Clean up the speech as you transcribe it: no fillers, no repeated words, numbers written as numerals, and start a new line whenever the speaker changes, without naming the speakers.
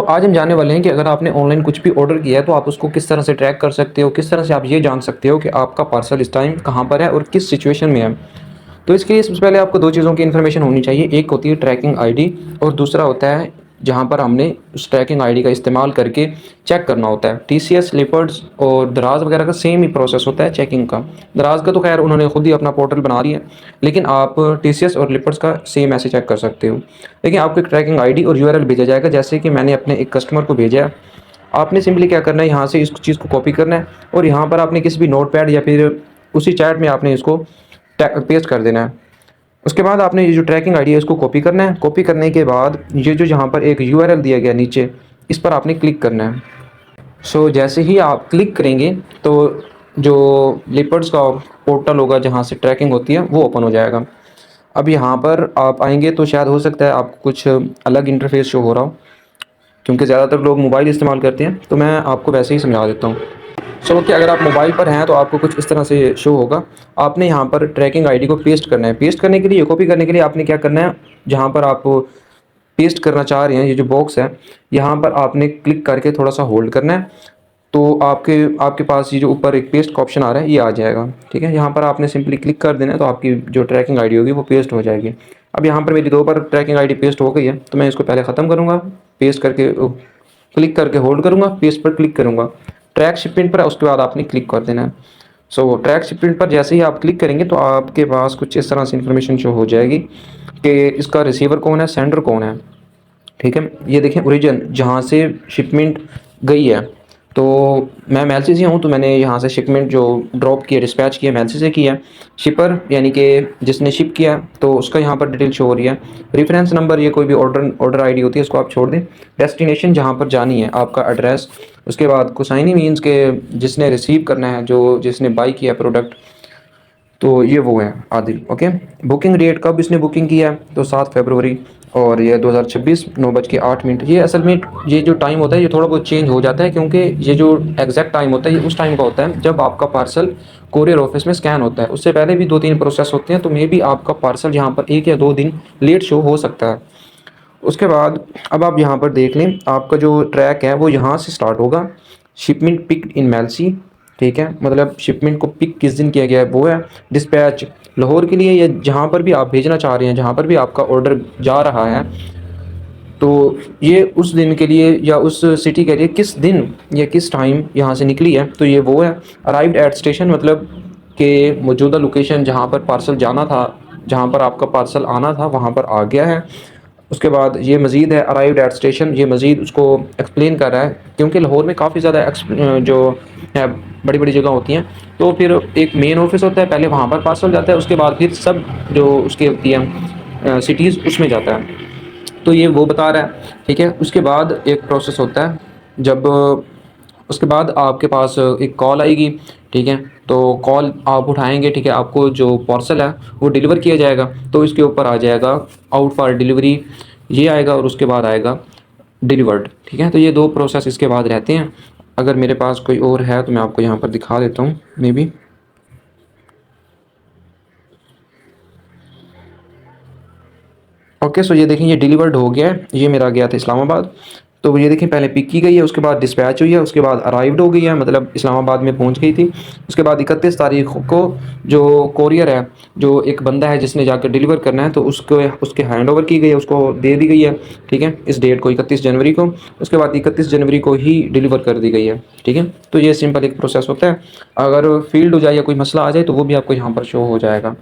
आज हम जानने वाले हैं कि अगर आपने ऑनलाइन कुछ भी ऑर्डर किया है तो आप उसको किस तरह से ट्रैक कर सकते हो, किस तरह से आप ये जान सकते हो कि आपका पार्सल इस टाइम कहाँ पर है और किस सिचुएशन में है। तो इसके लिए सबसे पहले आपको 2 चीज़ों की इन्फॉर्मेशन होनी चाहिए। एक होती है ट्रैकिंग आईडी और दूसरा होता है जहाँ पर हमने उस ट्रैकिंग आईडी का इस्तेमाल करके चेक करना होता है। टीसीएस, लिपर्ड्स और दराज़ वगैरह का सेम ही प्रोसेस होता है चेकिंग का। दराज़ का तो खैर उन्होंने खुद ही अपना पोर्टल बना दिया है, लेकिन आप टीसीएस और लिपर्ड्स का सेम ऐसे चेक कर सकते हो। देखिए, आपको एक ट्रैकिंग आईडी और यूआरएल भेजा जाएगा, जैसे कि मैंने अपने एक कस्टमर को भेजा है। आपने सिंपली क्या करना है, यहाँ से इस चीज़ को कॉपी करना है और यहाँ पर आपने किसी भी नोटपैड या फिर उसी चैट में आपने इसको पेस्ट कर देना है। उसके बाद आपने ये जो ट्रैकिंग आईडी है इसको कॉपी करना है। कॉपी करने के बाद ये जो यहाँ पर एक यूआरएल दिया गया नीचे, इस पर आपने क्लिक करना है। जैसे ही आप क्लिक करेंगे तो जो लिपर्ड्स का पोर्टल होगा जहाँ से ट्रैकिंग होती है वो ओपन हो जाएगा। अब यहाँ पर आप आएंगे तो शायद हो सकता है आपको कुछ अलग इंटरफेस शो हो रहा हो, क्योंकि ज़्यादातर लोग मोबाइल इस्तेमाल करते हैं, तो मैं आपको वैसे ही समझा देता हूँ। कि अगर आप मोबाइल पर हैं तो आपको कुछ इस तरह से शो होगा। आपने यहाँ पर ट्रैकिंग आईडी को पेस्ट करना है। पेस्ट करने के लिए, कॉपी करने के लिए आपने क्या करना है, जहाँ पर आप पेस्ट करना चाह रहे हैं ये जो बॉक्स है, यहाँ पर आपने क्लिक करके थोड़ा सा होल्ड करना है। तो आपके आपके पास ये जो ऊपर एक पेस्ट का ऑप्शन आ रहा है ये आ जाएगा। ठीक है, यहाँ पर आपने सिंपली क्लिक कर देना है तो आपकी जो ट्रैकिंग आईडी होगी वो पेस्ट हो जाएगी। अब यहाँ पर मेरी 2 बार ट्रैकिंग आईडी पेस्ट हो गई है, तो मैं इसको पहले ख़त्म करूँगा। पेस्ट करके क्लिक करके होल्ड करूँगा, पेस्ट पर क्लिक करूँगा, ट्रैक शिपमेंट पर, उसके बाद आपने क्लिक कर देना है। ट्रैक शिपमेंट पर जैसे ही आप क्लिक करेंगे तो आपके पास कुछ इस तरह से इन्फॉर्मेशन शो हो जाएगी कि इसका रिसीवर कौन है, सेंडर कौन है। ठीक है, ये देखें ओरिजिन जहाँ से शिपमेंट गई है। तो मैं मेलसी से हूँ, तो मैंने यहाँ से शिपमेंट जो ड्रॉप किया, डिस्पैच किया, मेलसी से किया। शिपर यानी कि जिसने शिप किया तो उसका यहाँ पर डिटेल शो हो रही है। रेफरेंस नंबर, ये कोई भी ऑर्डर आईडी होती है, इसको आप छोड़ दें। डेस्टिनेशन जहाँ पर जानी है, आपका एड्रेस। उसके बाद कोसाइनी मीन्स के जिसने रिसीव करना है, जो जिसने बाई किया प्रोडक्ट, तो ये वो है आदिल। ओके, बुकिंग डेट कब इसने बुकिंग किया है, तो 7 फरवरी और ये 2026 9:08। ये असल में ये जो टाइम होता है ये थोड़ा बहुत चेंज हो जाता है, क्योंकि ये जो एग्जैक्ट टाइम होता है ये उस टाइम का होता है जब आपका पार्सल कोरियर ऑफिस में स्कैन होता है। उससे पहले भी 2-3 प्रोसेस होते हैं, तो मे बी आपका पार्सल यहाँ पर 1 या 2 दिन लेट शो हो सकता है। उसके बाद अब आप यहाँ पर देख लें, आपका जो ट्रैक है वो यहाँ से स्टार्ट होगा, शिपमेंट पिक इन मेलसी। ठीक है, मतलब शिपमेंट को पिक किस दिन किया गया है वो है। डिस्पैच लाहौर के लिए, या जहाँ पर भी आप भेजना चाह रहे हैं, जहाँ पर भी आपका ऑर्डर जा रहा है, तो ये उस दिन के लिए या उस सिटी के लिए किस दिन या किस टाइम यहाँ से निकली है, तो ये वो है। अराइव्ड एट स्टेशन, मतलब कि मौजूदा लोकेशन जहाँ पर पार्सल जाना था, जहाँ पर आपका पार्सल आना था, वहाँ पर आ गया है। उसके बाद ये मज़ीद है अराइव्ड एट स्टेशन, ये मज़ीद उसको एक्सप्लेन कर रहा है, क्योंकि लाहौर में काफ़ी ज़्यादा जो है बड़ी बड़ी जगह होती हैं। तो फिर एक मेन ऑफिस होता है, पहले वहाँ पर पार्सल जाता है, उसके बाद फिर सब जो उसकी होती है सिटीज़, उसमें जाता है। तो ये वो बता रहा है। ठीक है, उसके बाद एक प्रोसेस होता है, जब उसके बाद आपके पास एक कॉल आएगी। ठीक है, तो कॉल आप उठाएंगे। ठीक है, आपको जो पार्सल है वो डिलीवर किया जाएगा, तो इसके ऊपर आ जाएगा आउट फॉर डिलीवरी, ये आएगा, और उसके बाद आएगा डिलीवर्ड। ठीक है, तो ये 2 प्रोसेस इसके बाद रहते हैं। अगर मेरे पास कोई और है तो मैं आपको यहाँ पर दिखा देता हूँ मे बी। ओके, ये देखें, ये डिलीवर्ड हो गया है। ये मेरा गया था इस्लामाबाद, तो ये देखें पहले पिक की गई है, उसके बाद डिस्पैच हुई है, उसके बाद अराइव्ड हो गई है, मतलब इस्लामाबाद में पहुंच गई थी। उसके बाद 31 तारीख को जो कोरियर है, जो एक बंदा है जिसने जाकर डिलीवर करना है, तो उसको उसके हैंड ओवर की गई है, उसको दे दी गई है। ठीक है, इस डेट को 31 जनवरी को, उसके बाद 31 जनवरी को ही डिलीवर कर दी गई है। ठीक है, तो ये सिंपल एक प्रोसेस होता है। अगर फील्ड हो जाए या कोई मसला आ जाए तो वो भी आपको यहाँ पर शो हो जाएगा।